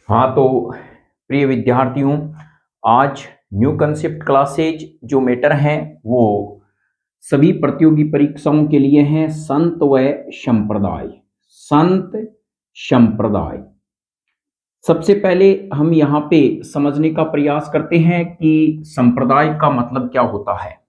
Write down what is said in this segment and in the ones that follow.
हाँ, तो प्रिय विद्यार्थियों, आज न्यू कंसेप्ट क्लासेज जो मैटर हैं वो सभी प्रतियोगी परीक्षाओं के लिए हैं। संत व संप्रदाय। संत संप्रदाय। सबसे पहले हम यहाँ पे समझने का प्रयास करते हैं कि संप्रदाय का मतलब क्या होता है।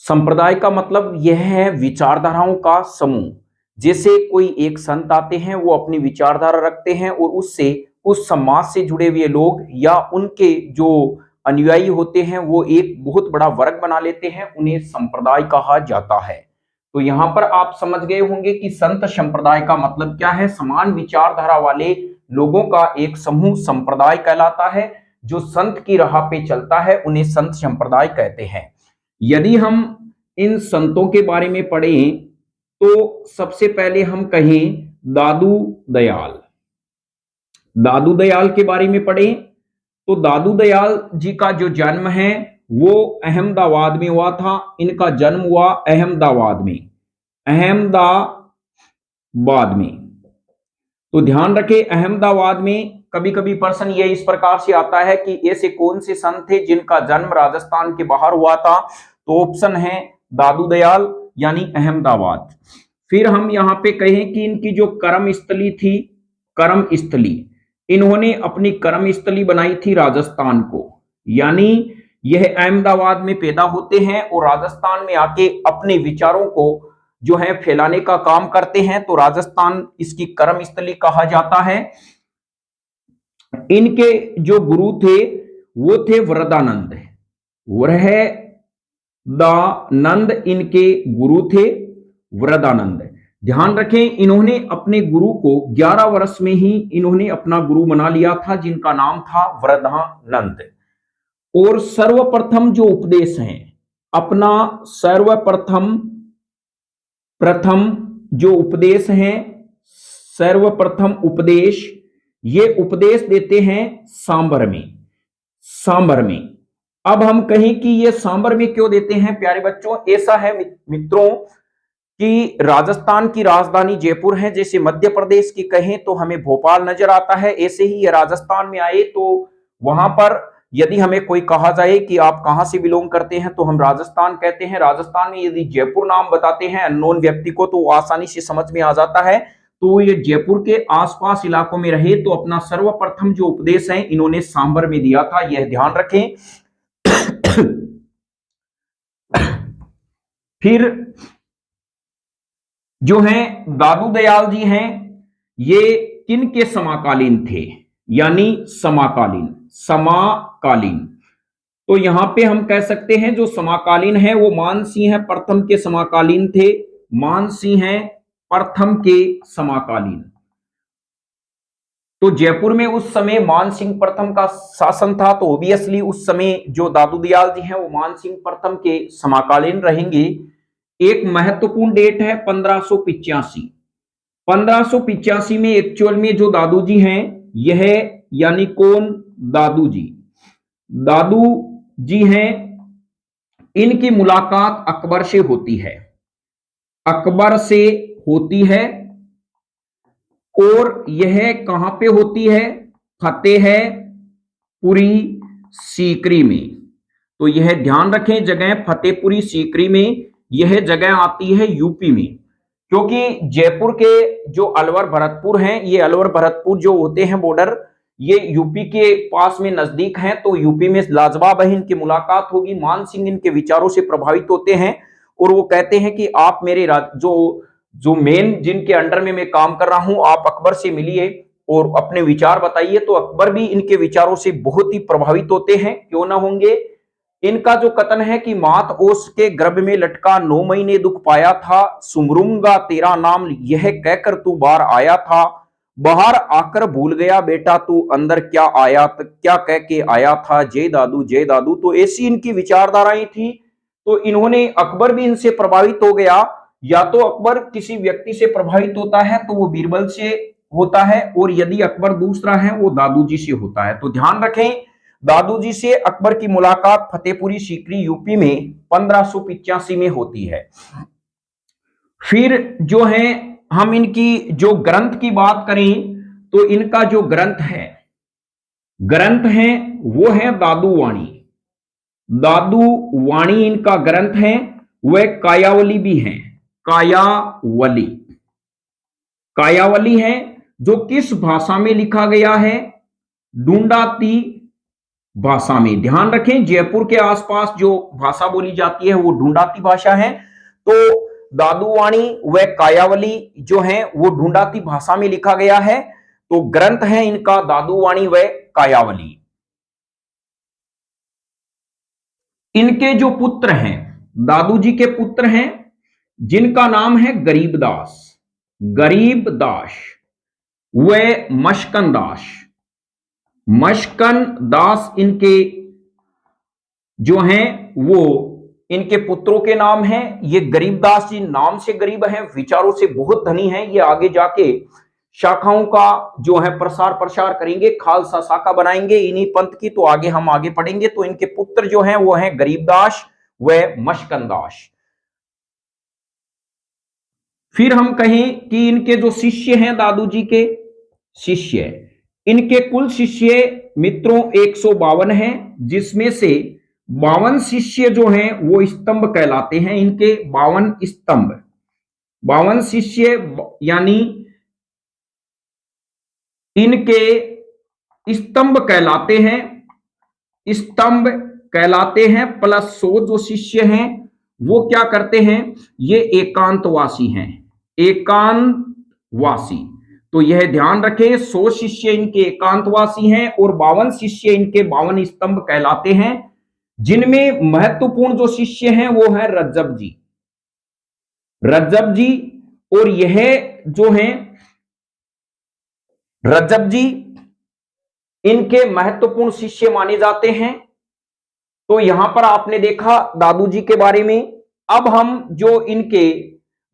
संप्रदाय का मतलब यह है विचारधाराओं का समूह। जैसे कोई एक संत आते हैं, वो अपनी विचारधारा रखते हैं और उससे उस समाज से जुड़े हुए लोग या उनके जो अनुयायी होते हैं वो एक बहुत बड़ा वर्ग बना लेते हैं, उन्हें संप्रदाय कहा जाता है। तो यहाँ पर आप समझ गए होंगे कि संत संप्रदाय का मतलब क्या है। समान विचारधारा वाले लोगों का एक समूह संप्रदाय कहलाता है। जो संत की राह पे चलता है उन्हें संत संप्रदाय कहते हैं। यदि हम इन संतों के बारे में पढ़ें तो सबसे पहले हम कहें दादू दयाल। दादू दयाल के बारे में पढ़ें तो दादू दयाल जी का जो जन्म है वो अहमदाबाद में हुआ था। इनका जन्म हुआ अहमदाबाद में। अहमदाबाद में। तो ध्यान रखें, अहमदाबाद में कभी कभी प्रश्न ये इस प्रकार से आता है कि ऐसे कौन से संत थे जिनका जन्म राजस्थान के बाहर हुआ था। तो ऑप्शन है दादू दयाल यानी अहमदाबाद। फिर हम यहाँ पे कहें कि इनकी जो कर्मस्थली थी, कर्मस्थली, इन्होंने अपनी कर्मस्थली बनाई थी राजस्थान को। यानी यह अहमदाबाद में पैदा होते हैं और राजस्थान में आके अपने विचारों को जो है फैलाने का काम करते हैं। तो राजस्थान इसकी कर्मस्थली कहा जाता है। इनके जो गुरु थे वो थे वरदानंद। वरदानंद इनके गुरु थे, वरदानंद। ध्यान रखें, इन्होंने अपने गुरु को 11 वर्ष में ही इन्होंने अपना गुरु बना लिया था, जिनका नाम था वरदानंद। और सर्वप्रथम जो उपदेश है, अपना सर्वप्रथम जो उपदेश है, सर्वप्रथम उपदेश, ये उपदेश देते हैं सांबर में। सांबर में। अब हम कहें कि ये सांबर में क्यों देते हैं प्यारे बच्चों। ऐसा है मित्रों कि राजस्थान की राजधानी जयपुर है। जैसे मध्य प्रदेश की कहें तो हमें भोपाल नजर आता है, ऐसे ही ये राजस्थान में आए तो वहां पर यदि हमें कोई कहा जाए कि आप कहां से बिलोंग करते हैं तो हम राजस्थान कहते हैं। राजस्थान में यदि जयपुर नाम बताते हैं अननोन व्यक्ति को तो आसानी से समझ में आ जाता है। तो ये जयपुर के आसपास इलाकों में रहे तो अपना सर्वप्रथम जो उपदेश है इन्होंने सांबर में दिया था, यह ध्यान रखें। फिर जो हैं दादू दयाल जी हैं, ये किन के समकालीन थे, यानी समकालीन। समकालीन तो यहां पे हम कह सकते हैं जो समकालीन है वो मान सिंह प्रथम के समकालीन थे। मान सिंह प्रथम के समकालीन। तो जयपुर में उस समय मान सिंह प्रथम का शासन था, तो ऑब्वियसली उस समय जो दादू दयाल जी हैं वो मान सिंह प्रथम के समकालीन रहेंगे। एक महत्वपूर्ण डेट है 1585। 1585 में एक्चुअल में जो दादू जी हैं यह यानी कौन, दादू जी। दादू जी हैं, इनकी मुलाकात अकबर से होती है। अकबर से होती है और यह कहां पे होती है, फतेहपुरी सीकरी में। तो यह ध्यान रखें, जगह फतेहपुरी सीकरी में, यह जगह आती है यूपी में। क्योंकि जयपुर के जो अलवर भरतपुर हैं, ये अलवर भरतपुर जो होते हैं बॉर्डर, ये यूपी के पास में नजदीक हैं। तो यूपी में लाजवाब है, इनकी मुलाकात होगी। मान सिंह इनके विचारों से प्रभावित होते हैं और वो कहते हैं कि आप मेरे जो मेन जिनके अंडर में मैं काम कर रहा हूं, आप अकबर से मिलिए और अपने विचार बताइए। तो अकबर भी इनके विचारों से बहुत ही प्रभावित होते हैं, क्यों ना होंगे। इनका जो कथन है कि मात ओस के गर्भ में लटका 9 महीने दुख पाया था, सुमरूंगा तेरा नाम यह कहकर तू बाहर आया था, बाहर आकर भूल गया बेटा तू अंदर क्या आया, क्या कह के आया था, जय दादू जय दादू। तो ऐसी इनकी विचारधाराएं थी। तो इन्होंने, अकबर भी इनसे प्रभावित हो गया। या तो अकबर किसी व्यक्ति से प्रभावित होता है तो वो बीरबल से होता है, और यदि अकबर दूसरा है वो दादू जी से होता है। तो ध्यान रखें, दादू जी से अकबर की मुलाकात फतेहपुरी सीकरी यूपी में 1585 में होती है। फिर जो है हम इनकी जो ग्रंथ की बात करें तो इनका जो ग्रंथ है वो है दादुवाणी। दादुवाणी इनका ग्रंथ है। वह कायावली भी है, कायावली। कायावली है जो किस भाषा में लिखा गया है? ढूंढाती भाषा में। ध्यान रखें, जयपुर के आसपास जो भाषा बोली जाती है वो ढूंढाती भाषा है। तो दादुवाणी व कायावली जो है वो ढूंढाती भाषा में लिखा गया है। तो ग्रंथ है इनका दादुवाणी व कायावली। इनके जो पुत्र हैं, दादू जी के पुत्र हैं, जिनका नाम है गरीबदास, गरीबदास व मशकन दास। मशकन दास इनके जो हैं वो इनके पुत्रों के नाम हैं। ये गरीबदास जी नाम से गरीब हैं, विचारों से बहुत धनी हैं। ये आगे जाके शाखाओं का जो है प्रसार प्रसार करेंगे, खालसा शाखा बनाएंगे इन्हीं पंथ की। तो आगे हम आगे पढ़ेंगे। तो इनके पुत्र जो हैं वो हैं गरीबदास व मशकन दास। फिर हम कहें कि इनके जो शिष्य हैं, दादू जी के शिष्य, इनके कुल शिष्य मित्रों 152 हैं, जिसमें से 52 शिष्य जो हैं वो स्तंभ कहलाते हैं। इनके 52 स्तंभ, 52 शिष्य यानी इनके स्तंभ कहलाते हैं। स्तंभ कहलाते हैं। प्लस 100 जो शिष्य हैं वो क्या करते हैं? ये एकांतवासी हैं, एकांतवासी। तो यह ध्यान रखें, 100 शिष्य इनके एकांतवासी हैं और 52 शिष्य इनके 52 स्तंभ कहलाते हैं। जिनमें महत्वपूर्ण जो शिष्य हैं वो है रज्जब जी, रज्जब जी। और यह जो हैं रज्जब जी इनके महत्वपूर्ण शिष्य माने जाते हैं। तो यहां पर आपने देखा दादू जी के बारे में। अब हम जो इनके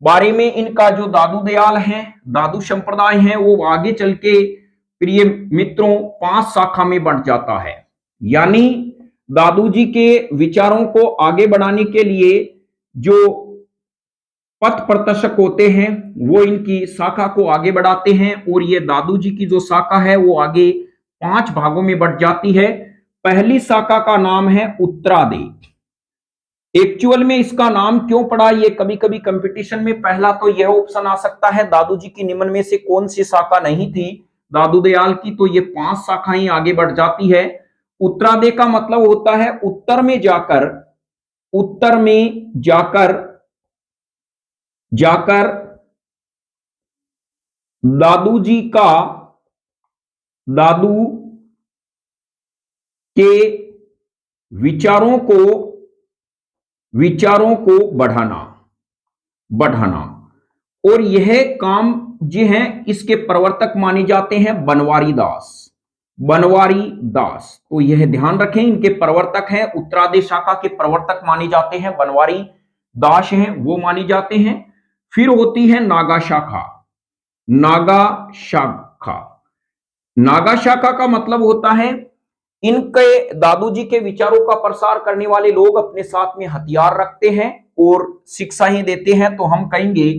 बारे में, इनका जो दादू दयाल है, दादू संप्रदाय है, वो आगे चल के प्रिय मित्रों 5 शाखा में बंट जाता है। यानी दादू जी के विचारों को आगे बढ़ाने के लिए जो पथ प्रदर्शक होते हैं वो इनकी शाखा को आगे बढ़ाते हैं। और ये दादू जी की जो शाखा है वो आगे 5 भागों में बंट जाती है। पहली शाखा का नाम है उत्तरादे। एक्चुअल में इसका नाम क्यों पड़ा, ये कभी कभी कंपटीशन में पहला तो यह ऑप्शन आ सकता है, दादू जी की निम्न में से कौन सी शाखा नहीं थी दादू दयाल की। तो ये 5 शाखाएं आगे बढ़ जाती है। उत्तरादे का मतलब होता है उत्तर में जाकर, उत्तर में जाकर दादू जी का, दादू के विचारों को बढ़ाना। और यह काम जो है इसके प्रवर्तक माने जाते हैं बनवारी दास, बनवारी दास। तो यह ध्यान रखें, इनके प्रवर्तक हैं, उत्तरादे शाखा के प्रवर्तक माने जाते हैं बनवारी दास हैं, वो माने जाते हैं। फिर होती है नागा शाखा। नागा शाखा, नागा शाखा का मतलब होता है इनके दादू जी के विचारों का प्रसार करने वाले लोग अपने साथ में हथियार रखते हैं और शिक्षाएं देते हैं। तो हम कहेंगे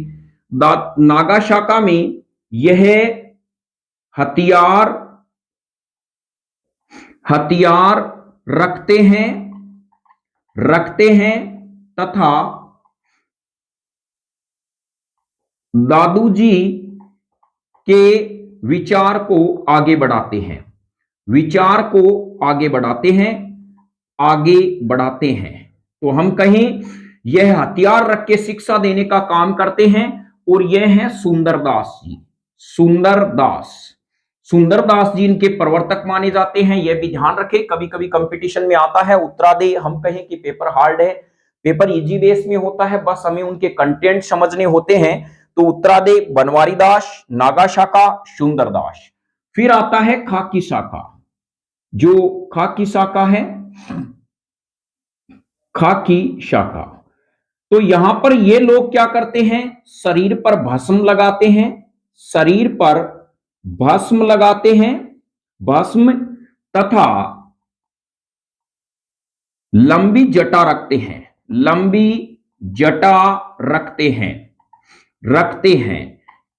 नागा शाखा में यह हथियार रखते हैं तथा दादू जी के विचार को आगे बढ़ाते हैं, विचार को आगे बढ़ाते हैं। तो हम कहें यह हथियार रख के शिक्षा देने का काम करते हैं। और यह है सुंदरदास जी, सुंदरदास जी इनके प्रवर्तक माने जाते हैं। यह भी ध्यान रखें, कभी कभी कंपटीशन में आता है उत्तरादे, हम कहें कि पेपर हार्ड है, पेपर इजी बेस में होता है, बस हमें उनके कंटेंट समझने होते हैं। तो उत्तरादे, बनवारी दास, नागा शाखा, सुंदरदास। फिर आता है खाकी शाखा। जो खाकी शाखा है, खाकी शाखा, तो यहां पर ये लोग क्या करते हैं? शरीर पर भस्म लगाते हैं, शरीर पर भस्म लगाते हैं, भस्म, तथा लंबी जटा रखते हैं, लंबी जटा रखते हैं।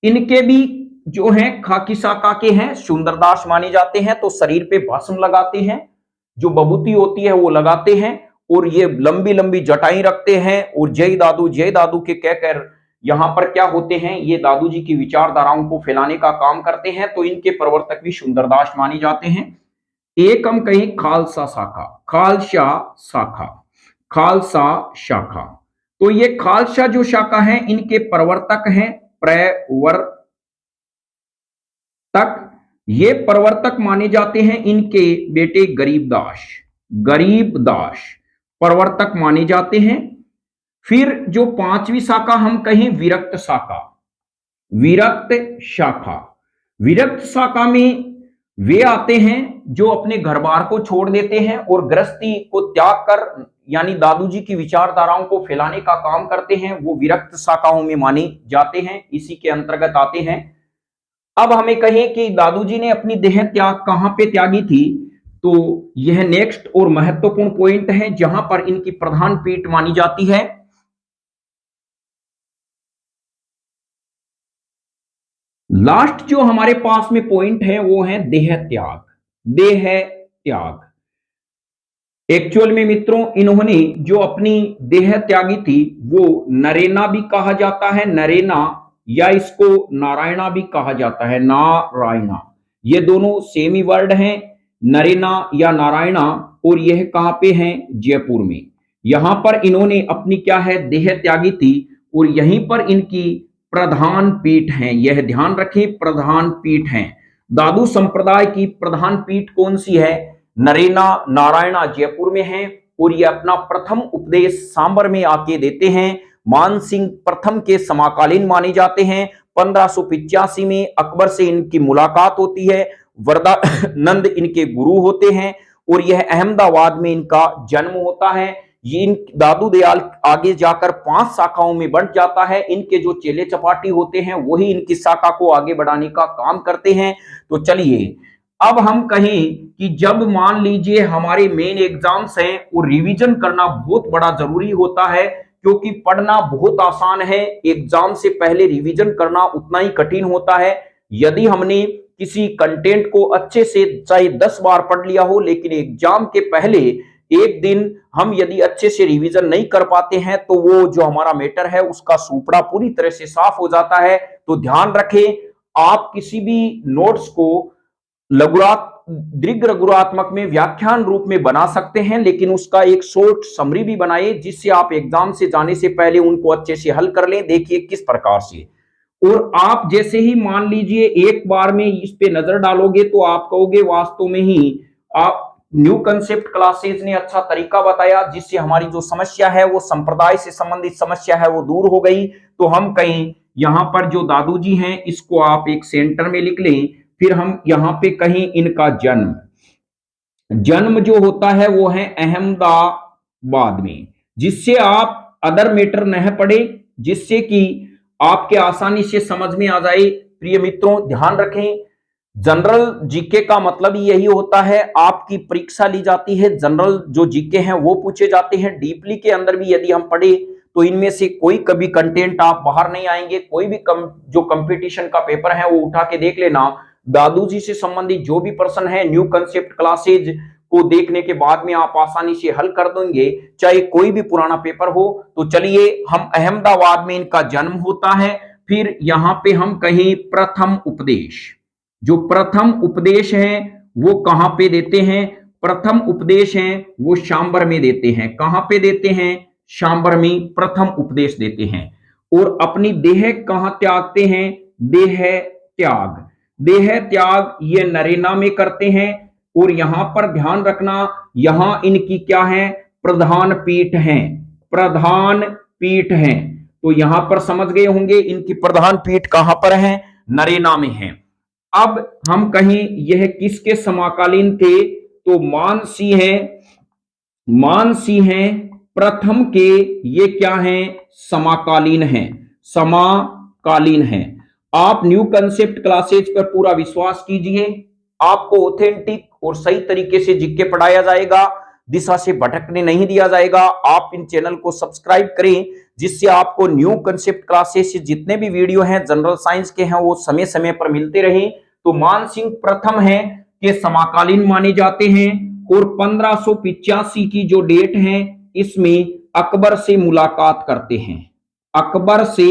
इनके भी जो हैं खाकी शाखा के हैं, सुंदरदास माने जाते हैं, तो शरीर पे भस्म लगाते हैं, जो बबूती होती है वो लगाते हैं, और ये लंबी लंबी जटाई रखते हैं, और जय दादू के कहकर यहां पर क्या होते हैं, ये दादू जी की विचारधाराओं को फैलाने का काम करते हैं। तो इनके प्रवर्तक भी सुंदरदास माने जाते हैं। एक हम कहीं खालसा शाखा, खालसा शाखा, खालसा शाखा, तो ये खालसा जो शाखा है इनके प्रवर्तक हैं प्रवर्तक, ये प्रवर्तक माने जाते हैं इनके बेटे गरीबदास, गरीबदास प्रवर्तक माने जाते हैं। फिर जो पांचवी शाखा हम कहें विरक्त शाखा, विरक्त शाखा, विरक्त शाखा में वे आते हैं जो अपने घर बार को छोड़ देते हैं और गृहस्थी को त्याग कर यानी दादू जी की विचारधाराओं को फैलाने का काम करते हैं, वो विरक्त शाखाओं में माने जाते हैं, इसी के अंतर्गत आते हैं। अब हमें कहें कि दादू जी ने अपनी देह त्याग कहां पे त्यागी थी, तो यह नेक्स्ट और महत्वपूर्ण पॉइंट है जहां पर इनकी प्रधान पीठ मानी जाती है। लास्ट जो हमारे पास में पॉइंट है वो है देह त्याग, देह त्याग। एक्चुअल में मित्रों इन्होंने जो अपनी देह त्यागी थी वो नरेना भी कहा जाता है, नरेना, या इसको नारायणा भी कहा जाता है, नारायणा, ये दोनों सेम ही वर्ड हैं, नरेना या नारायणा। और यह कहां पे है, जयपुर में। यहां पर इन्होंने अपनी क्या है देह त्यागी थी, और यहीं पर इनकी प्रधान पीठ है, यह ध्यान रखें प्रधान पीठ है। दादू संप्रदाय की प्रधान पीठ कौन सी है, नरेना नारायणा जयपुर में है, और ये अपना प्रथम उपदेश सांबर में आके देते हैं। मान सिंह प्रथम के समाकालीन माने जाते हैं। 1585 में अकबर से इनकी मुलाकात होती है, वरदानंद इनके गुरु होते हैं, और यह अहमदाबाद में इनका जन्म होता है। ये दादू दयाल आगे जाकर 5 शाखाओं में बढ़ जाता है। इनके जो चेले चपाटी होते हैं वही इनकी शाखा को आगे बढ़ाने का काम करते हैं। तो चलिए अब हम कहें कि जब मान लीजिए हमारे मेन एग्जाम्स हैं और रिवीजन करना बहुत बड़ा जरूरी होता है, क्योंकि पढ़ना बहुत आसान है, एग्जाम से पहले रिवीजन करना उतना ही कठिन होता है। यदि हमने किसी कंटेंट को अच्छे से चाहे 10 बार पढ़ लिया हो, लेकिन एग्जाम के पहले एक दिन हम यदि अच्छे से रिवीजन नहीं कर पाते हैं तो वो जो हमारा मैटर है उसका सुपड़ा पूरी तरह से साफ हो जाता है। तो ध्यान रखें, आप किसी भी नोट्स को दीर्घ लघुरात्मक में व्याख्यान रूप में बना सकते हैं, लेकिन उसका एक शॉर्ट समरी भी बनाइए जिससे आप एग्जाम से जाने से पहले उनको अच्छे से हल कर लें। देखिए किस प्रकार से, और आप जैसे ही मान लीजिए एक बार में इस पे नजर डालोगे तो आप कहोगे वास्तव में ही आप न्यू कंसेप्ट क्लासेज ने अच्छा तरीका बताया, जिससे हमारी जो समस्या है वो संप्रदाय से संबंधित समस्या है वो दूर हो गई। तो हम कहीं यहां पर जो दादू जी हैं इसको आप एक सेंटर में लिख लें। फिर हम यहां पे कहीं इनका जन्म जो होता है वो है अहमदाबाद में, जिससे आप अदर मैटर न पढ़े, जिससे कि आपके आसानी से समझ में आ जाए। प्रिय मित्रों ध्यान रखें, जनरल जीके का मतलब यही होता है, आपकी परीक्षा ली जाती है, जनरल जो जीके हैं वो पूछे जाते हैं। डीपली के अंदर भी यदि हम पढ़े तो इनमें से कोई कभी कंटेंट आप बाहर नहीं आएंगे। कोई भी जो कंपटीशन का पेपर है वो उठा के देख लेना, दादू जी से संबंधित जो भी प्रश्न है न्यू कंसेप्ट क्लासेज को देखने के बाद में आप आसानी से हल कर देंगे, चाहे कोई भी पुराना पेपर हो। तो चलिए, हम अहमदाबाद में इनका जन्म होता है। फिर यहां पे हम कहीं प्रथम उपदेश, जो प्रथम उपदेश है वो कहां पे देते हैं, प्रथम उपदेश है वो सांबर में देते हैं। कहां पे देते हैं, सांबर में प्रथम उपदेश देते हैं। और अपनी देह कहां त्यागते हैं, देह त्याग, देह त्याग ये नरेना में करते हैं। और यहां पर ध्यान रखना, यहां इनकी क्या है, प्रधान पीठ है, प्रधान पीठ है। तो यहां पर समझ गए होंगे इनकी प्रधान पीठ कहां पर है, नरेना में है। अब हम कहें यह किसके समाकालीन थे, तो मानसी हैं प्रथम के, ये क्या हैं, समाकालीन हैं, समाकालीन हैं। आप न्यू कंसेप्ट क्लासेज पर पूरा विश्वास कीजिए, आपको ऑथेंटिक और सही तरीके से जीके पढ़ाया जाएगा, दिशा से भटकने नहीं दिया जाएगा। आप इन चैनल को सब्सक्राइब करें जिससे आपको न्यू कंसेप्ट क्लासेस से जितने भी वीडियो हैं जनरल साइंस के हैं वो समय समय पर मिलते रहे। तो मानसिंह प्रथम है के समकालीन माने जाते हैं और 1585 की जो डेट है इसमें अकबर से मुलाकात करते हैं, अकबर से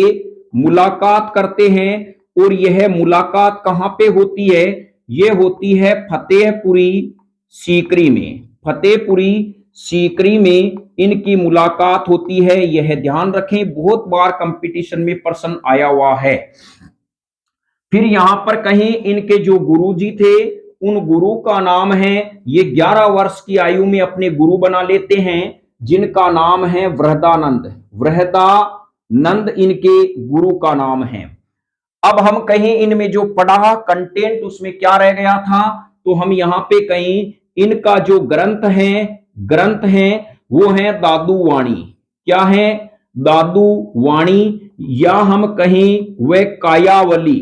मुलाकात करते हैं। और यह मुलाकात कहां पे होती है? यह होती है फतेहपुरी सीकरी में, फतेहपुरी सीकरी में इनकी मुलाकात होती है। यह ध्यान रखें, बहुत बार कंपटीशन में प्रश्न आया हुआ है। फिर यहां पर कहीं इनके जो गुरुजी थे उन गुरु का नाम है, ये 11 वर्ष की आयु में अपने गुरु बना लेते हैं जिनका नाम है वृहदानंद, वृहदानंद इनके गुरु का नाम है। अब हम कहीं इनमें जो पढ़ा कंटेंट उसमें क्या रह गया था, तो हम यहाँ पे कहीं इनका जो ग्रंथ है वो है दादू वाणी। क्या है? दादू वाणी, या हम कहीं वह कायावली,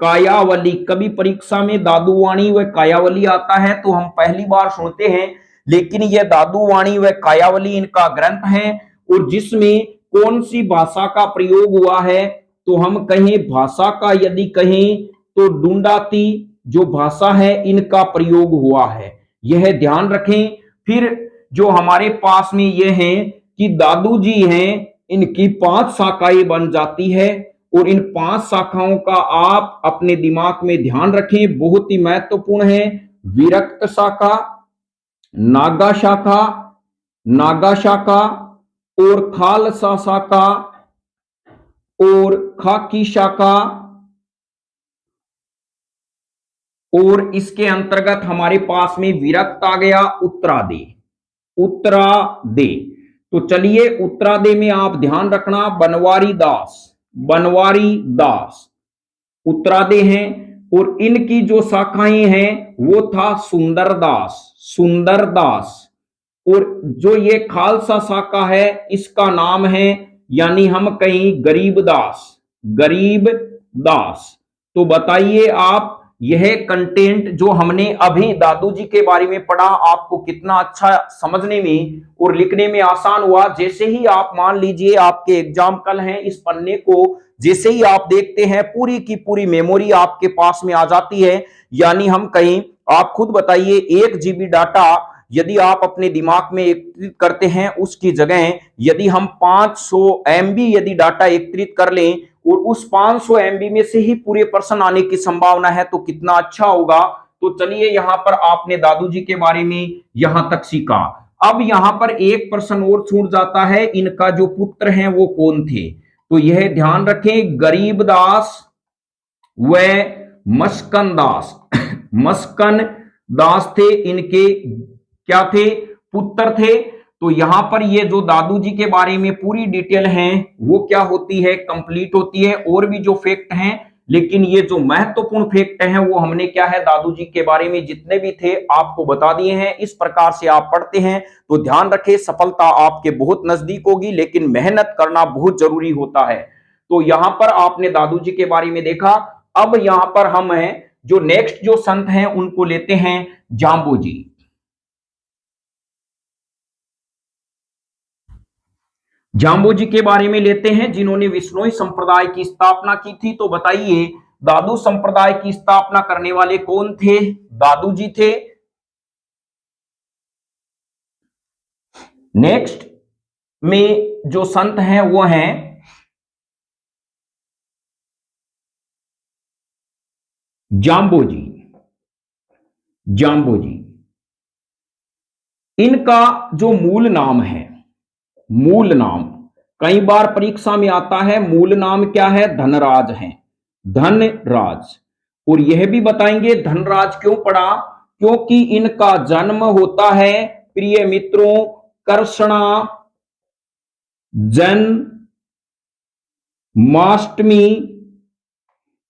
कायावली। कभी परीक्षा में दादू वाणी व कायावली आता है तो हम पहली बार सुनते हैं, लेकिन यह दादू वाणी व कायावली इनका ग्रंथ है। और जिसमें कौन सी भाषा का प्रयोग हुआ है, तो हम कहें भाषा का यदि कहें तो डूंडाती जो भाषा है इनका प्रयोग हुआ है, यह ध्यान रखें। फिर जो हमारे पास में यह है कि दादू जी हैं, इनकी 5 शाखाएं बन जाती है और इन 5 शाखाओं का आप अपने दिमाग में ध्यान रखें, बहुत ही महत्वपूर्ण है। विरक्त शाखा, नागा शाखा, नागा शाखा और खालसा शाखा और खाकी शाखा। और इसके अंतर्गत हमारे पास में विरक्त आ गया उत्तरादे, उत्तरादे। तो चलिए उत्तरादे में आप ध्यान रखना बनवारी दास, बनवारी दास उत्तरादे हैं। और इनकी जो शाखाएं हैं वो था सुंदरदास, सुंदरदास। और जो ये खालसा शाखा है इसका नाम है, यानी हम कहीं गरीबदास, गरीबदास। तो बताइए आप यह कंटेंट जो हमने अभी दादू जी के बारे में पढ़ा आपको कितना अच्छा समझने में और लिखने में आसान हुआ। जैसे ही आप मान लीजिए आपके एग्जाम कल हैं, इस पन्ने को जैसे ही आप देखते हैं पूरी की पूरी मेमोरी आपके पास में आ जाती है। यानी हम कहीं, आप खुद बताइए 1 GB डाटा यदि आप अपने दिमाग में एकत्रित करते हैं उसकी जगह यदि हम 500 MB यदि डाटा एकत्रित कर लें और उस 500 MB में से ही पूरे प्रश्न आने की संभावना है तो कितना अच्छा होगा। तो चलिए यहां पर आपने दादू जी के बारे में यहां तक सीखा। अब यहां पर एक प्रश्न और छूट जाता है, इनका जो पुत्र हैं वो कौन थे? तो यह ध्यान रखें, गरीबदास व मस्कन दास, मस्कन दास थे इनके क्या थे? पुत्र थे। तो यहां पर ये जो दादू जी के बारे में पूरी डिटेल है वो क्या होती है? कंप्लीट होती है। और भी जो फैक्ट हैं, लेकिन ये जो महत्वपूर्ण फैक्ट हैं वो हमने क्या है दादू जी के बारे में जितने भी थे आपको बता दिए हैं। इस प्रकार से आप पढ़ते हैं तो ध्यान रखें सफलता आपके बहुत नजदीक होगी, लेकिन मेहनत करना बहुत जरूरी होता है। तो यहां पर आपने दादू जी के बारे में देखा। अब यहां पर हम हैं जो नेक्स्ट जो संत हैं उनको लेते हैं जाम्बू जी। जाम्बू जी के बारे में लेते हैं जिन्होंने विश्नोई संप्रदाय की स्थापना की थी। तो बताइए दादू संप्रदाय की स्थापना करने वाले कौन थे? दादू जी थे। नेक्स्ट में जो संत हैं वो हैं जाम्बू जी, जाम्बू जी। इनका जो मूल नाम है, मूल नाम कई बार परीक्षा में आता है, मूल नाम क्या है? धनराज है, धनराज। और यह भी बताएंगे धनराज क्यों पड़ा? क्योंकि इनका जन्म होता है प्रिय मित्रों कृष्णा जन्माष्टमी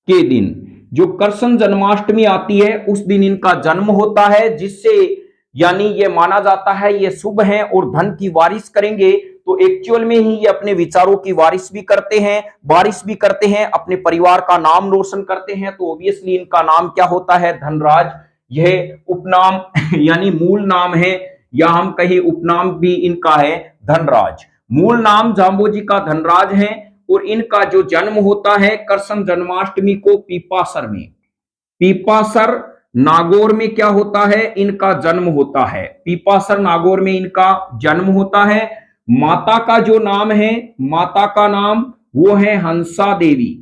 के दिन। जो कृष्ण जन्माष्टमी आती है उस दिन इनका जन्म होता है, जिससे यानी ये माना जाता है ये शुभ है और धन की वारिश करेंगे। तो एक्चुअल में ही ये अपने विचारों की वारिश भी करते हैं, बारिश भी करते हैं, अपने परिवार का नाम रोशन करते हैं। तो ऑब्वियसली इनका नाम क्या होता है? धनराज। यह उपनाम यानी मूल नाम है, या हम कहीं उपनाम भी इनका है धनराज। मूल नाम जाम्बोजी का धनराज है और इनका जो जन्म होता है कृष्ण जन्माष्टमी को पीपासर में, पीपासर नागौर में क्या होता है, इनका जन्म होता है। पीपासर नागौर में इनका जन्म होता है। माता का जो नाम है, माता का नाम वो है हंसा देवी।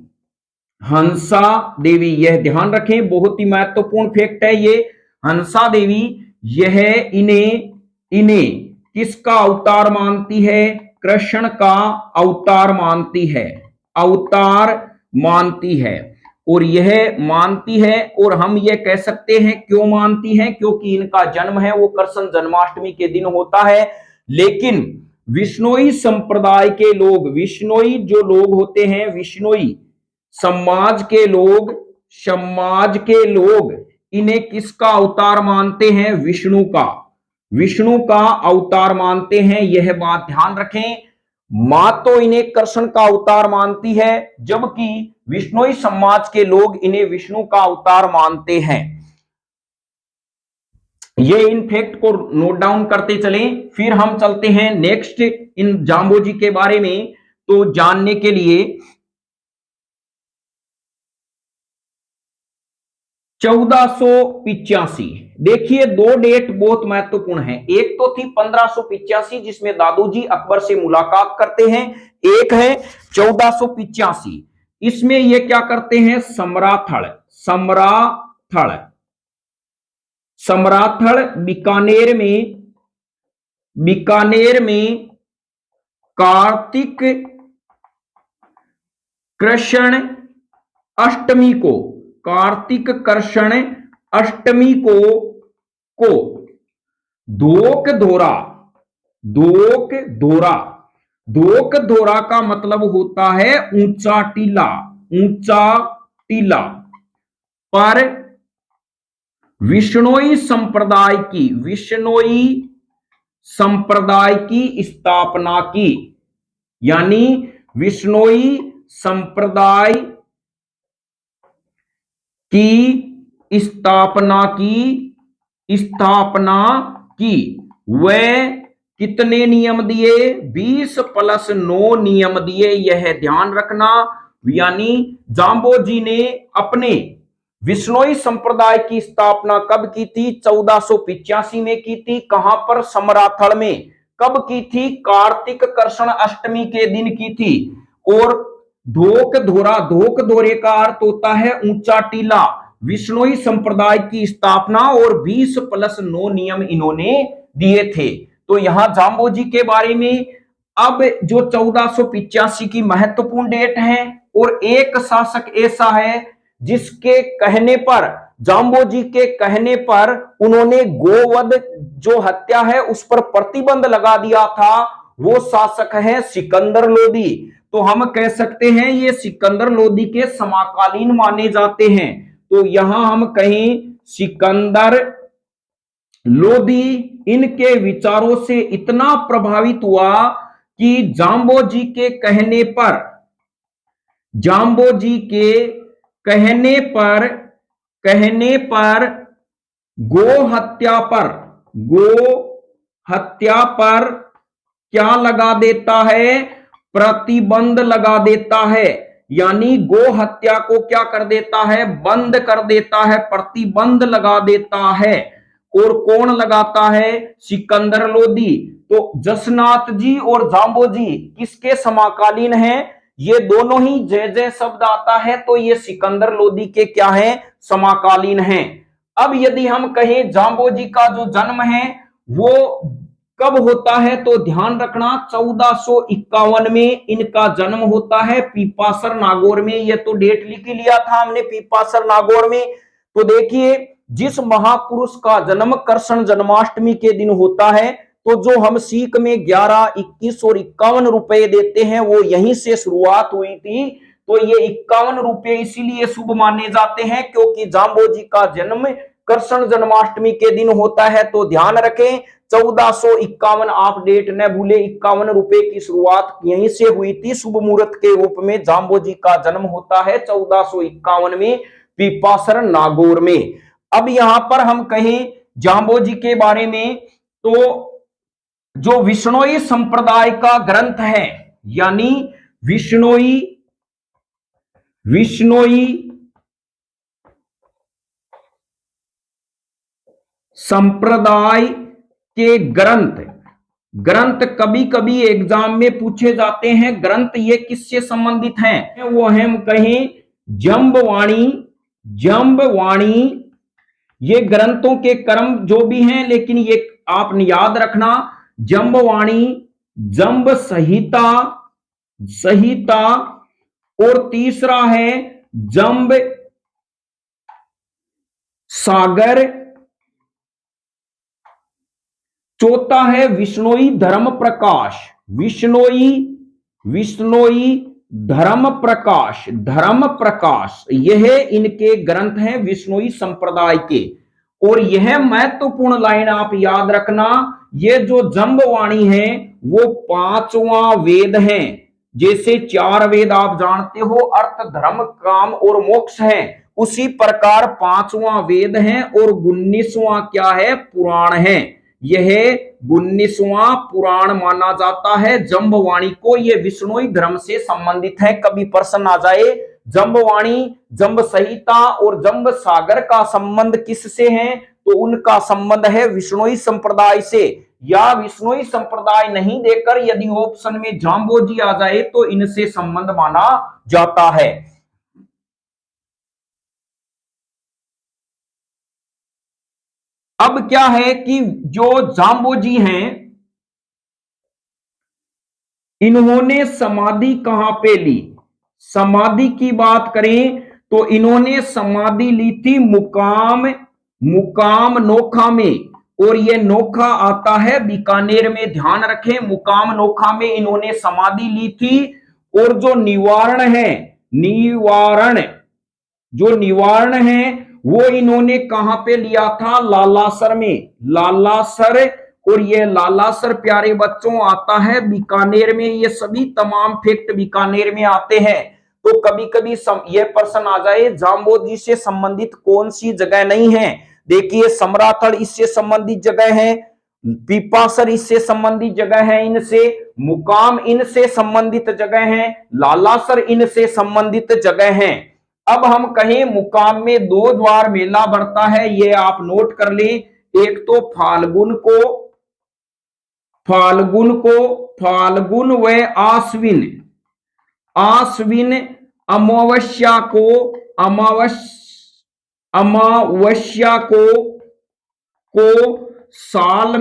हंसा देवी, यह ध्यान रखें, बहुत ही महत्वपूर्ण फैक्ट है ये। हंसा देवी यह इन्हें किसका अवतार मानती है, कृष्ण का अवतार मानती है, अवतार मानती है। और यह मानती है, और हम यह कह सकते हैं क्यों मानती है, क्योंकि इनका जन्म है वो कृष्ण जन्माष्टमी के दिन होता है। लेकिन विश्नोई संप्रदाय के लोग, विश्नोई जो लोग होते हैं, विश्नोई समाज के लोग इन्हें किसका अवतार मानते हैं, विष्णु का, विष्णु का अवतार मानते हैं। यह बात ध्यान रखें, मां तो इन्हें कृष्ण का अवतार मानती है, जबकि विष्णुई समाज के लोग इन्हें विष्णु का अवतार मानते हैं। ये इन फैक्ट को नोट डाउन करते चलें। फिर हम चलते हैं नेक्स्ट इन जाम्बोजी के बारे में तो जानने के लिए। 1485, देखिए दो डेट बहुत महत्वपूर्ण है। एक तो थी 1585 जिसमें दादोजी अकबर से मुलाकात करते हैं, एक है 1485, इसमें ये क्या करते हैं, समराथल, समराथल, समराथल बीकानेर में, बीकानेर में कार्तिक कृष्ण अष्टमी को, कार्तिक कृष्ण अष्टमी को धोक धोरा, धोक धोरा, धोक धोरा का मतलब होता है ऊंचा टीला, ऊंचा टीला पर विश्नोई संप्रदाय की, विश्नोई संप्रदाय की स्थापना की, यानी विश्नोई संप्रदाय की स्थापना की, स्थापना की। वह कितने नियम दिए, 20+9 नियम दिए, यह ध्यान रखना। यानी जाम्बोजी ने अपने विश्नोई संप्रदाय की स्थापना कब की थी, 1485 में की थी। कहां पर, समराथल में। कब की थी, कार्तिक कृष्ण अष्टमी के दिन की थी। और धोक धोरा, धोक धोरे का अर्थ होता है ऊंचा टीला। विश्नोई संप्रदाय की स्थापना और 20+9 नियम इन्होंने दिए थे। तो यहां जाम्बोजी के बारे में अब जो 1485 की महत्वपूर्ण डेट है, और एक शासक ऐसा है जिसके कहने पर, जाम्बोजी के कहने पर उन्होंने गोवध जो हत्या है उस पर प्रतिबंध लगा दिया था, वो शासक है सिकंदर लोदी। तो हम कह सकते हैं ये सिकंदर लोदी के समकालीन माने जाते हैं। तो यहां हम कहें सिकंदर लोदी इनके विचारों से इतना प्रभावित हुआ कि जाम्बोजी के कहने पर, जाम्बोजी के कहने पर गो हत्या पर, गो हत्या पर क्या लगा देता है, प्रतिबंध लगा देता है। यानी गो हत्या को क्या कर देता है, बंद कर देता है, प्रतिबंध लगा देता है। और कौन लगाता है, सिकंदर लोदी। तो जसनाथ जी और जाम्बोजी किसके समकालीन हैं, ये दोनों ही जय जय शब्द आता है तो ये सिकंदर लोदी के क्या है, समकालीन हैं। अब यदि हम कहें जाम्बोजी का जो जन्म है वो कब होता है, तो ध्यान रखना 1451 में इनका जन्म होता है पीपासर नागौर में। ये तो डेट लिख लिया था हमने, पीपासर नागौर में। तो देखिए जिस महापुरुष का जन्म कृष्ण जन्माष्टमी के दिन होता है, तो जो हम सीख में 11, 21 और 51 रुपए देते हैं वो यहीं से शुरुआत हुई थी। तो ये 51 रुपए इसीलिए शुभ माने जाते हैं क्योंकि जाम्बोजी का जन्म कृष्ण जन्माष्टमी के दिन होता है। तो ध्यान रखें 1451, आप डेट न भूले, 51 रुपए की शुरुआत यहीं से हुई थी। शुभ मुहूर्त के रूप में जाम्बोजी का जन्म होता है 1451 में पीपासर नागौर में। अब यहां पर हम कहें जाम्बोजी के बारे में, तो जो विश्नोई संप्रदाय का ग्रंथ है, यानी विश्नोई संप्रदाय के ग्रंथ कभी कभी एग्जाम में पूछे जाते हैं। ग्रंथ ये किससे संबंधित हैं? वो हम कहें जंबवाणी। ये ग्रंथों के क्रम जो भी हैं, लेकिन ये आप याद रखना, जंबवाणी, जंब संहिता और तीसरा है जंब सागर, चौथा है विश्नोई धर्म प्रकाश। यह इनके ग्रंथ हैं विश्नोई संप्रदाय के। और यह महत्वपूर्ण लाइन आप याद रखना, ये जो जंबवाणी है वो 5वां वेद है। जैसे 4 वेद आप जानते हो, अर्थ, धर्म, काम और मोक्ष है, उसी प्रकार 5वां वेद है और 19वां क्या है? पुराण है। यह 19वां पुराण माना जाता है जंबवाणी को। यह विश्नोई धर्म से संबंधित है। कभी प्रश्न आ जाए, जंबवाणी, जंब संहिता और जंब सागर का संबंध किससे है? तो उनका संबंध है विश्नोई संप्रदाय से। या विश्नोई संप्रदाय नहीं देकर यदि ऑप्शन में जाम्बोजी आ जाए तो इनसे संबंध माना जाता है। अब क्या है कि जो जाम्बोजी हैं, इन्होंने समाधि कहां पे ली? समाधि की बात करें तो इन्होंने समाधि ली थी मुकाम नोखा में, और ये नोखा आता है बीकानेर में। ध्यान रखें, मुकाम नोखा में इन्होंने समाधि ली थी। और जो निवारण है वो इन्होंने कहां पे लिया था? लालासर में। और ये लालासर प्यारे बच्चों आता है बीकानेर में। ये सभी तमाम फैक्ट बीकानेर में आते हैं। तो कभी कभी ये प्रश्न आ जाए, जाम्बोजी से संबंधित कौन सी जगह नहीं है? देखिए, समराथल इससे संबंधित जगह है, पीपासर इससे संबंधित जगह है, इनसे मुकाम इनसे संबंधित जगह है, लालासर इनसे संबंधित जगह है। अब हम कहें मुकाम में 2 द्वार मेला बढ़ता है, ये आप नोट कर लें। एक तो फाल्गुन व आश्विन अमावस्या को साल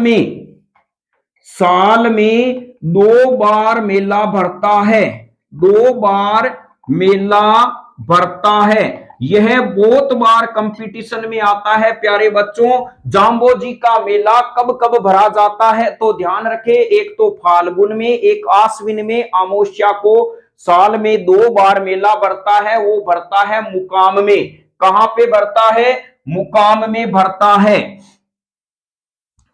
में 2 बार मेला भरता है। 2 बार मेला भरता है। यह बहुत बार कंपटीशन में आता है प्यारे बच्चों। जाम्बोजी का मेला कब कब भरा जाता है? तो ध्यान रखें, एक तो फाल्गुन में, एक आश्विन में, अमावस्या को साल में 2 बार मेला भरता है। वो भरता है मुकाम में। कहां पे भरता है? मुकाम में भरता है।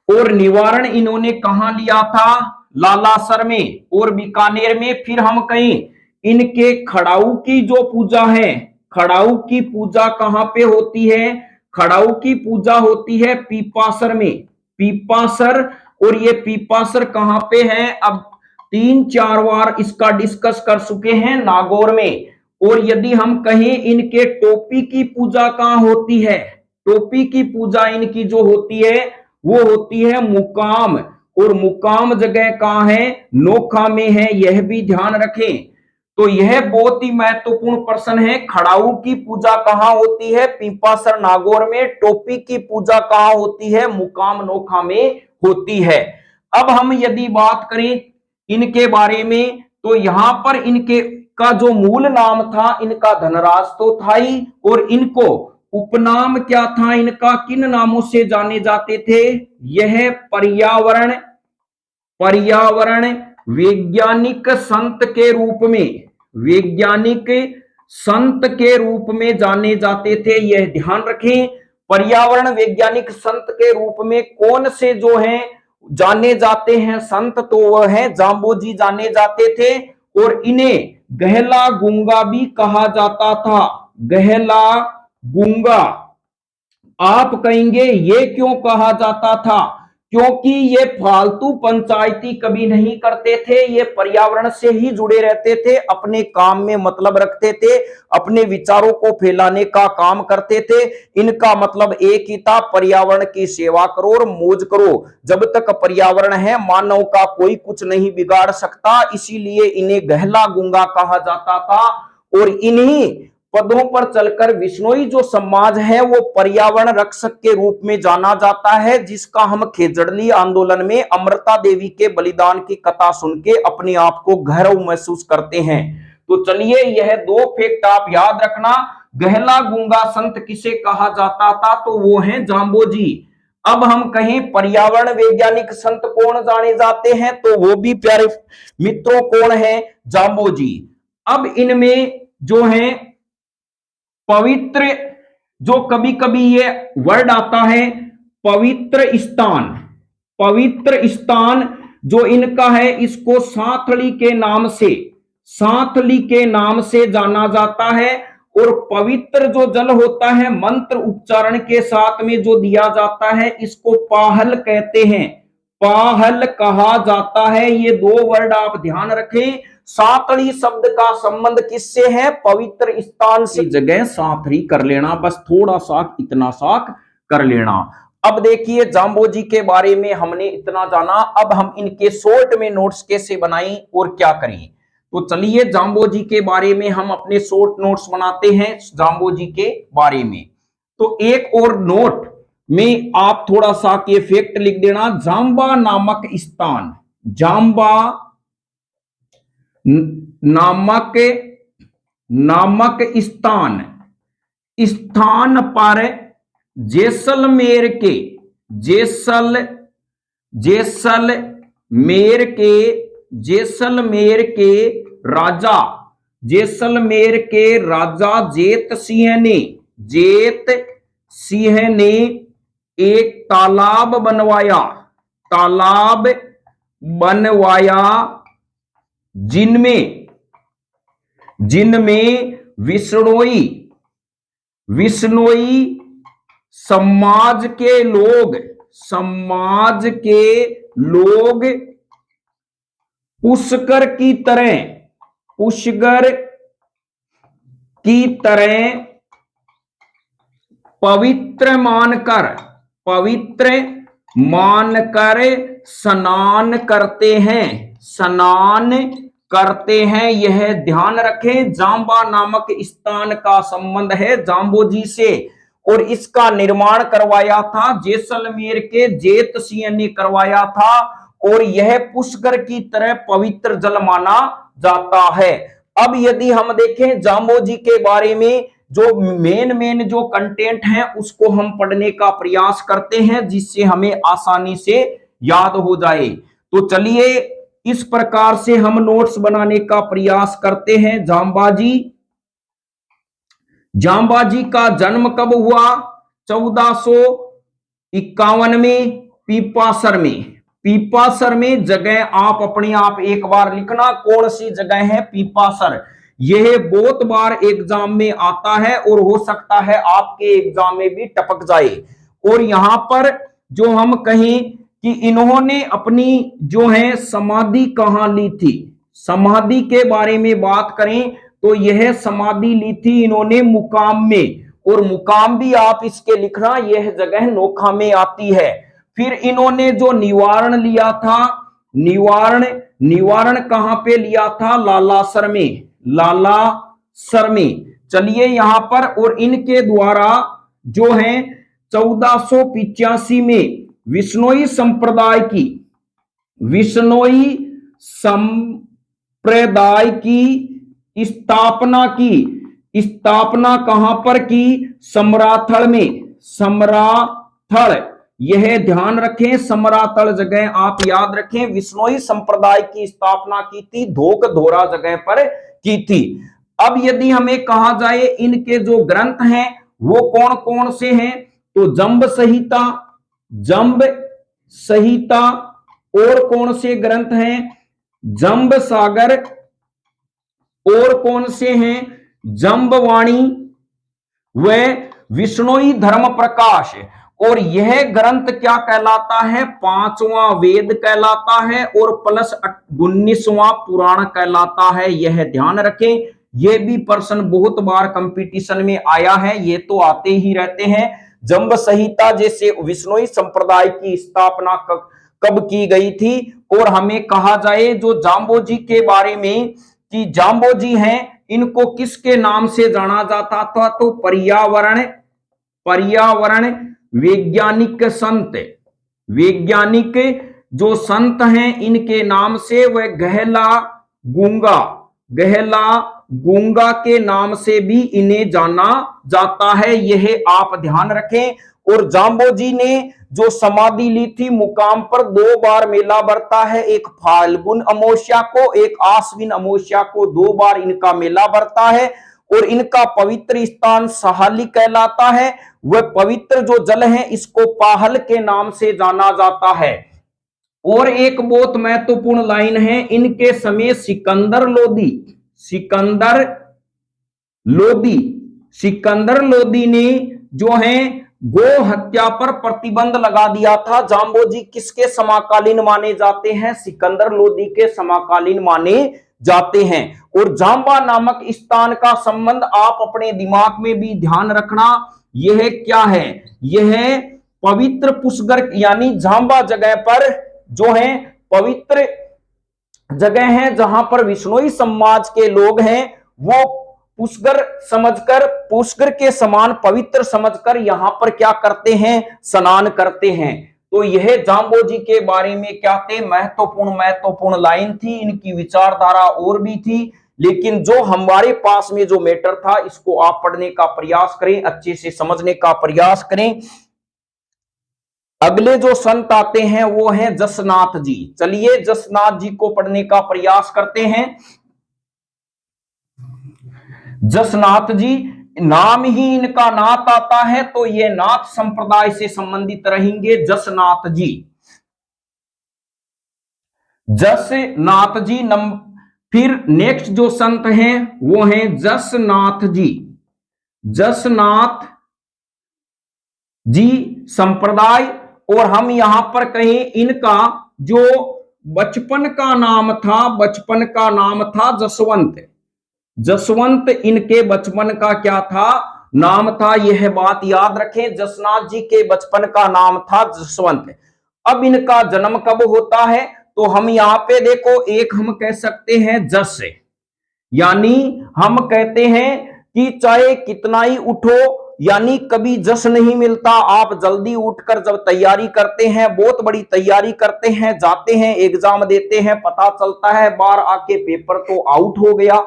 और निवारण इन्होंने कहां लिया था? लालासर में और बीकानेर में। फिर हम कहें इनके खड़ाऊ की जो पूजा है, खड़ाऊ की पूजा कहां पे होती है? खड़ाऊ की पूजा होती है पीपासर में। पीपासर, और ये पीपासर कहां पे है? अब 3-4 बार इसका डिस्कस कर चुके हैं, नागौर में। और यदि हम कहें इनके टोपी की पूजा कहां होती है? टोपी की पूजा इनकी जो होती है वो होती है मुकाम। और मुकाम जगह कहां है? नोखा में है। यह भी ध्यान रखें। तो यह बहुत ही महत्वपूर्ण प्रश्न है। खड़ाऊ की पूजा कहां होती है? पीपासर नागौर में। टोपी की पूजा कहां होती है? मुकाम नोखा में होती है। अब हम यदि बात करें इनके बारे में, तो यहां पर इनके का जो मूल नाम था, इनका धनराज तो था ही, और इनको उपनाम क्या था इनका? किन नामों से जाने जाते थे? यह पर्यावरण वैज्ञानिक संत के रूप में जाने जाते थे। यह ध्यान रखें, पर्यावरण वैज्ञानिक संत के रूप में कौन से जो हैं जाने जाते हैं संत? तो वह है जाम्बोजी जाने जाते थे। और इन्हें गहला गूंगा भी कहा जाता था। गहला गूंगा। आप कहेंगे ये क्यों कहा जाता था? क्योंकि ये फालतू पंचायती कभी नहीं करते थे, ये पर्यावरण से ही जुड़े रहते थे, अपने काम में मतलब रखते थे, अपने विचारों को फैलाने का काम करते थे। इनका मतलब एक ही था, पर्यावरण की सेवा करो और मौज करो। जब तक पर्यावरण है मानव का कोई कुछ नहीं बिगाड़ सकता, इसीलिए इन्हें गहला गूंगा कहा जाता था। और इन्हीं पदों पर चलकर विश्नोई जो समाज है वो पर्यावरण रक्षक के रूप में जाना जाता है, जिसका हम खेजड़ली आंदोलन में अमृता देवी के बलिदान की कथा सुन के अपने आप को गौरव महसूस करते हैं। तो चलिए यह दो फैक्ट आप याद रखना। गहला गूंगा संत किसे कहा जाता था, तो वो है जाम्बोजी। अब हम कहें पर्यावरण वैज्ञानिक संत कौन जाने जाते हैं, तो वो भी प्यारे मित्रों कौन है, जाम्बोजी। अब इनमें जो है पवित्र, जो कभी कभी ये वर्ड आता है पवित्र स्थान, पवित्र स्थान जो इनका है इसको साथली के नाम से, साथली के नाम से जाना जाता है। और पवित्र जो जल होता है मंत्र उच्चारण के साथ में जो दिया जाता है इसको पाहल कहते हैं, पाहल कहा जाता है। ये दो वर्ड आप ध्यान रखें। सातड़ी शब्द का संबंध किससे है, पवित्र स्थान से। जगह साथड़ी कर लेना, बस थोड़ा सा इतना सा कर लेना। अब देखिए जाम्बोजी के बारे में हमने इतना जाना, अब हम इनके शॉर्ट में नोट्स कैसे बनाएं और क्या करें। तो चलिए जाम्बोजी के बारे में हम अपने शॉर्ट नोट्स बनाते हैं जाम्बोजी के बारे में। तो एक और नोट में आप थोड़ा सा के फैक्ट लिख देना, जाम्बा नामक स्थान, जाम्बा नामक स्थान, स्थान पर जैसलमेर के, जैसलमेर के राजा जेत सिंह ने एक तालाब बनवाया, जिनमें विश्नोई समाज के लोग पुष्कर की तरह पवित्र मानकर स्नान करते हैं, यह ध्यान रखें। जाम्बा नामक स्थान का संबंध है जाम्बोजी से और इसका निर्माण करवाया था जैसलमेर के जेत सिंह ने करवाया था और यह पुष्कर की तरह पवित्र जल माना जाता है। अब यदि हम देखें जाम्बोजी के बारे में जो मेन जो कंटेंट है उसको हम पढ़ने का प्रयास करते हैं जिससे हमें आसानी से याद हो जाए। तो चलिए इस प्रकार से हम नोट्स बनाने का प्रयास करते हैं। जाम्बाजी का जन्म कब हुआ, 1451 में पीपासर में जगह आप अपने आप एक बार लिखना, कौन सी जगह है, पीपासर। यह बहुत बार एग्जाम में आता है और हो सकता है आपके एग्जाम में भी टपक जाए। और यहां पर जो हम कहें कि इन्होंने अपनी जो है समाधि कहां ली थी, समाधि के बारे में बात करें तो यह समाधि ली थी इन्होंने मुकाम में, और मुकाम भी आप इसके लिखना, यह जगह नोखा में आती है। फिर इन्होंने जो निवारण लिया था, निवारण कहां पे लिया था, लालासर में। चलिए यहां पर, और इनके द्वारा जो है 1485 में विश्नोई संप्रदाय की स्थापना कहां पर की, समराथल में। समराथल, यह ध्यान रखें, समराथल जगह आप याद रखें। विश्नोई संप्रदाय की स्थापना की थी धोक धोरा जगह पर की थी। अब यदि हमें कहा जाए इनके जो ग्रंथ हैं वो कौन कौन से हैं, तो जंब संहिता, और कौन से ग्रंथ हैं, जंब सागर, और कौन से हैं, जंबवाणी व विश्नोई धर्म प्रकाश। और यह ग्रंथ क्या कहलाता है? पांचवा वेद कहलाता है और प्लस 19वां पुराण कहलाता है। यह ध्यान रखें, यह भी प्रश्न बहुत बार कंपटीशन में आया है, ये तो आते ही रहते हैं। जंब संहिता जैसे विष्णोई संप्रदाय की स्थापना कब की गई थी? और हमें कहा जाए जो जाम्बोजी के बारे में कि जाम्बोजी हैं, इनको किसके नाम से जाना जाता था? तो पर्यावरण वैज्ञानिक संत, वैज्ञानिक जो संत हैं इनके नाम से, वह गहला गूंगा के नाम से भी इन्हें जाना जाता है। यह आप ध्यान रखें। और जाम्बोजी ने जो समाधि ली थी मुकाम पर 2 बार मेला बढ़ता है, एक फाल्गुन अमावस्या को, एक आश्विन अमावस्या को, 2 बार इनका मेला बढ़ता है। और इनका पवित्र स्थान सहाली कहलाता है। वह पवित्र जो जल है इसको पाहल के नाम से जाना जाता है। और एक बहुत महत्वपूर्ण लाइन है, इनके समय सिकंदर लोदी ने जो है गो हत्या पर प्रतिबंध लगा दिया था। जाम्बोजी किसके समकालीन माने जाते हैं? सिकंदर लोदी के समकालीन माने जाते हैं। और जाम्बा नामक स्थान का संबंध आप अपने दिमाग में भी ध्यान रखना। यह क्या है? यह पवित्र पुष्कर यानी जाम्बा जगह पर जो है पवित्र जगह है, जहां पर विष्णोई समाज के लोग हैं वो पुष्कर समझकर, पुष्कर के समान पवित्र समझकर यहां पर क्या करते हैं? स्नान करते हैं। तो यह जाम्बोजी के बारे में क्या थे? महत्वपूर्ण लाइन थी। इनकी विचारधारा और भी थी, लेकिन जो हमारे पास में जो मैटर था इसको आप पढ़ने का प्रयास करें, अच्छे से समझने का प्रयास करें। अगले जो संत आते हैं वो हैं जसनाथ जी। चलिए जसनाथ जी को पढ़ने का प्रयास करते हैं। जसनाथ जी, नाम ही इनका नाथ आता है तो ये नाथ संप्रदाय से संबंधित रहेंगे। जसनाथ जी फिर नेक्स्ट जो संत हैं वो हैं जसनाथ जी संप्रदाय। और हम यहां पर कहें इनका जो बचपन का नाम था जसवंत इनके बचपन का क्या था? नाम था। यह बात याद रखें, जसनाथ जी के बचपन का नाम था जसवंत। अब इनका जन्म कब होता है? तो हम यहां पे देखो, एक हम कह सकते हैं जस, यानी हम कहते हैं कि चाहे कितना ही उठो यानी कभी जस नहीं मिलता। आप जल्दी उठकर जब तैयारी करते हैं, बहुत बड़ी तैयारी करते हैं, जाते हैं एग्जाम देते हैं, पता चलता है बाहर आके पेपर तो आउट हो गया।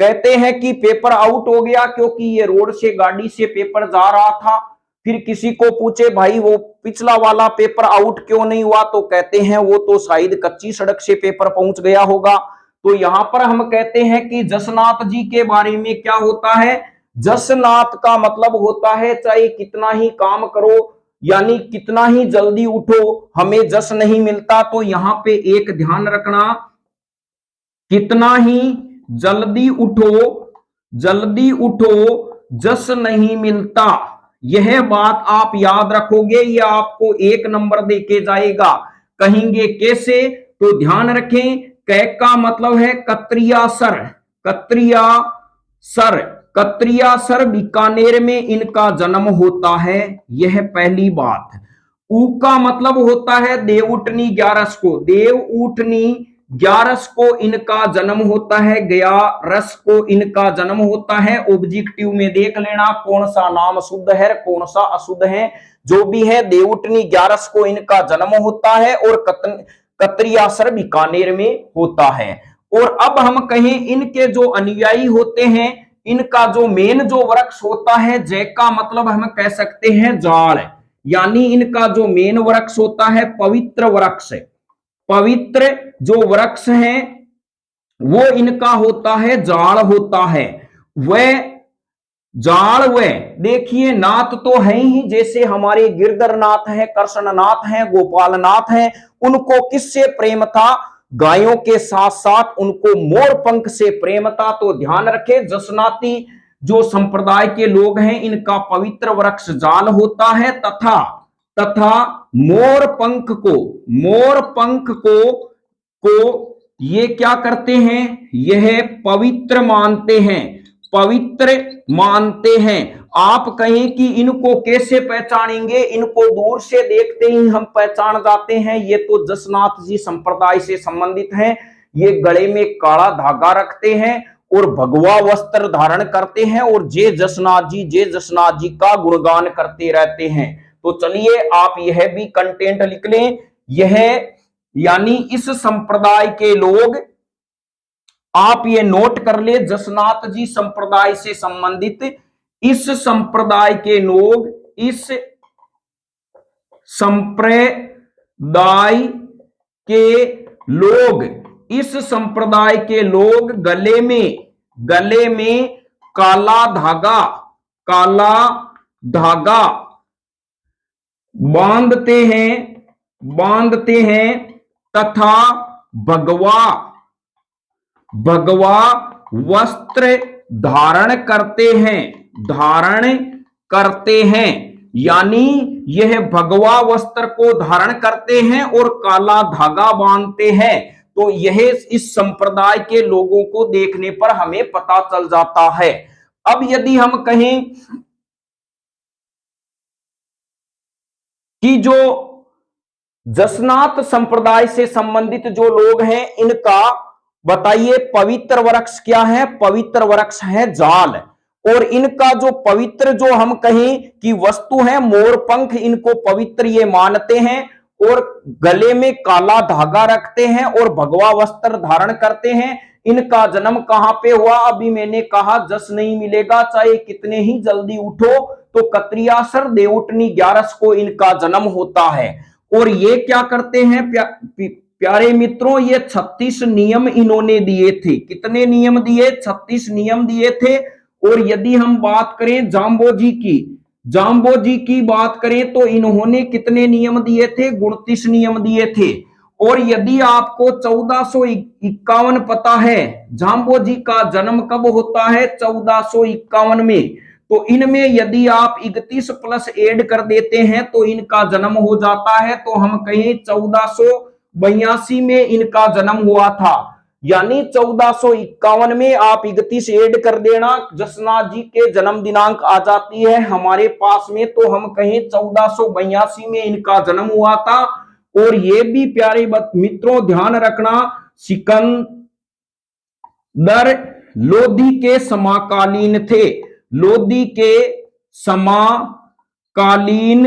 कहते हैं कि पेपर आउट हो गया क्योंकि ये रोड से गाड़ी से पेपर जा रहा था। फिर किसी को पूछे भाई वो पिछला वाला पेपर आउट क्यों नहीं हुआ? तो कहते हैं वो तो शायद कच्ची सड़क से पेपर पहुंच गया होगा। तो यहां पर हम कहते हैं कि जसनाथ जी के बारे में क्या होता है? जसनाथ का मतलब होता है चाहे कितना ही काम करो यानी कितना ही जल्दी उठो, हमें जस नहीं मिलता। तो यहां पे एक ध्यान रखना, कितना ही जल्दी उठो जस नहीं मिलता। यह बात आप याद रखोगे, यह आपको 1 नंबर देके जाएगा। कहेंगे कैसे? तो ध्यान रखें, कै का मतलब है कत्रियासर बीकानेर में इनका जन्म होता है। यह पहली बात। ऊ का मतलब होता है देवउठनी 11 को इनका जन्म होता है। ग्यारस को इनका जन्म होता है। ऑब्जेक्टिव में देख लेना कौन सा नाम शुद्ध है कौन सा अशुद्ध है। जो भी है देवउठनी 11 को इनका जन्म होता है और कत्रियासर बीकानेर में होता है। और अब हम कहें इनके जो अनुयायी होते हैं, इनका जो मेन जो वृक्ष होता है, जय का मतलब हम कह सकते हैं जाल, यानी इनका जो मेन वृक्ष होता है पवित्र वृक्ष। पवित्र जो वृक्ष है वो इनका होता है जाल होता है। वह जाल देखिए नाथ तो है ही, जैसे हमारे गिरधरनाथ है, कृष्णनाथ है, गोपालनाथ है। उनको किससे प्रेम था? गायों के साथ साथ उनको मोर पंख से प्रेम था। तो ध्यान रखें, जसनाती जो संप्रदाय के लोग हैं इनका पवित्र वृक्ष जाल होता है तथा तथा मोर पंख को ये क्या करते हैं, यह पवित्र मानते हैं। आप कहें कि इनको कैसे पहचानेंगे, इनको दूर से देखते ही हम पहचान जाते हैं, ये तो जसनाथ जी संप्रदाय से संबंधित हैं। ये गले में काला धागा रखते हैं और भगवा वस्त्र धारण करते हैं और जय जसनाथ जी का गुणगान करते रहते हैं। तो चलिए आप यह भी कंटेंट लिख लें, यह यानी इस संप्रदाय के लोग, आप ये नोट कर ले, जसनाथ जी संप्रदाय से संबंधित इस संप्रदाय के लोग, इस संप्रदाय के लोग गले में काला धागा बांधते हैं तथा भगवा वस्त्र धारण करते हैं। यानी यह भगवा वस्त्र को धारण करते हैं और काला धागा बांधते हैं। तो यह इस संप्रदाय के लोगों को देखने पर हमें पता चल जाता है। अब यदि हम कहें कि जो जसनाथ संप्रदाय से संबंधित जो लोग हैं, इनका बताइए पवित्र वृक्ष क्या है? पवित्र वृक्ष है जाल। और इनका जो पवित्र, जो हम कहें कि वस्तु है मोरपंख, इनको पवित्र ये मानते हैं और गले में काला धागा रखते हैं और भगवा वस्त्र धारण करते हैं। इनका जन्म कहां पे हुआ? अभी मैंने कहा जस नहीं मिलेगा चाहे कितने ही जल्दी उठो, तो कत्रियासर देवउठनी 11 को इनका जन्म होता है। और ये क्या करते हैं प्यारे मित्रों, ये 36 नियम इन्होंने दिए थे। कितने नियम दिए? 36 नियम दिए थे। और यदि हम बात करें जाम्बो जी की बात करें तो इन्होंने कितने नियम दिए थे? 29 नियम दिए थे। और यदि आपको 1451 पता है जाम्बो जी का जन्म कब होता है? 1451 में। तो इनमें यदि आप 31 प्लस ऐड कर देते हैं तो इनका जन्म हो जाता है। तो हम कहें 1482 में इनका जन्म हुआ था। यानी 1451 में आप 31 ऐड कर देना, जसनाथ जी के जन्म दिनांक आ जाती है हमारे पास में। तो हम कहें 1482 में इनका जन्म हुआ था। और ये भी प्यारे मित्रों ध्यान रखना, सिकंदर लोधी के समकालीन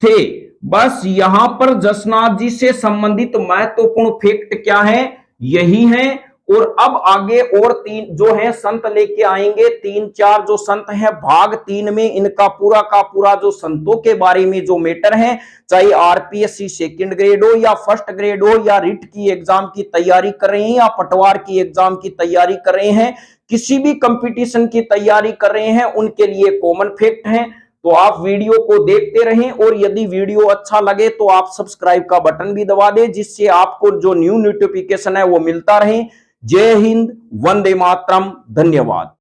थे। बस यहां पर जसनाथ जी से संबंधित महत्वपूर्ण फैक्ट क्या है? यही है। और अब आगे और 3 जो है संत लेके आएंगे, 3-4 जो संत हैं। भाग 3 में इनका पूरा का पूरा जो संतों के बारे में जो मैटर है, चाहे आरपीएससी सेकंड ग्रेड हो या फर्स्ट ग्रेड हो, या रिट की एग्जाम की तैयारी कर रहे हैं या पटवार की एग्जाम की तैयारी कर रहे हैं, किसी भी कंपटीशन की तैयारी कर रहे हैं, उनके लिए कॉमन फैक्ट है। तो आप वीडियो को देखते रहें और यदि वीडियो अच्छा लगे तो आप सब्सक्राइब का बटन भी दबा दें, जिससे आपको जो न्यू नोटिफिकेशन है वो मिलता रहे। जय हिंद, वंदे मातरम, धन्यवाद।